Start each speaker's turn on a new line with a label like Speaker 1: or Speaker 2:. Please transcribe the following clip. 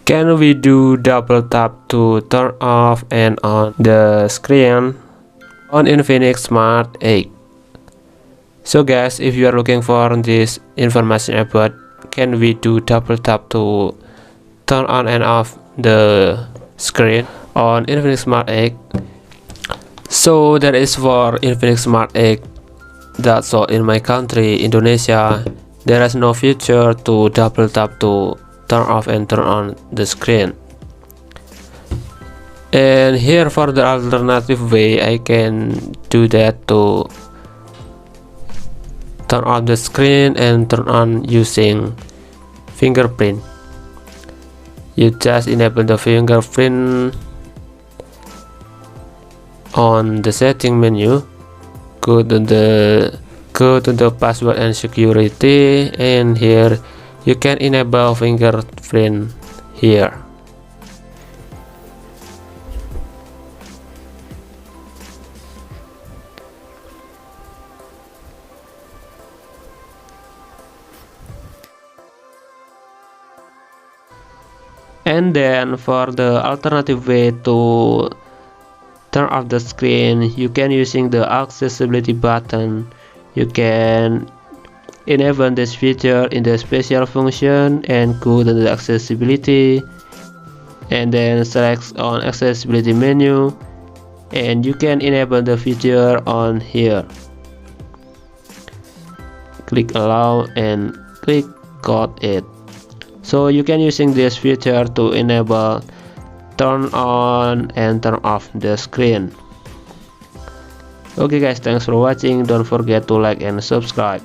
Speaker 1: Can we do double tap to turn off and on the screen on Infinix Smart 8? So guys, if you are looking for this information about can we do double tap to turn on and off the screen on Infinix Smart 8, so that is for Infinix Smart 8. That's all. In my country, Indonesia, there is no feature to double tap to turn off and turn on the screen. And here for the alternative way, I can do that to turn off the screen and turn on using fingerprint. You just enable the fingerprint on the setting menu, go to the password and security, and here you can enable fingerprint here. And then for the alternative way to turn off the screen, you can using the accessibility button. You can enable this feature in the special function and go to the accessibility, and then select on accessibility menu, and you can enable the feature on here. Click allow and click got it. So you can using this feature to enable turn on and turn off the screen. Okay guys, thanks for watching. Don't forget to like and subscribe.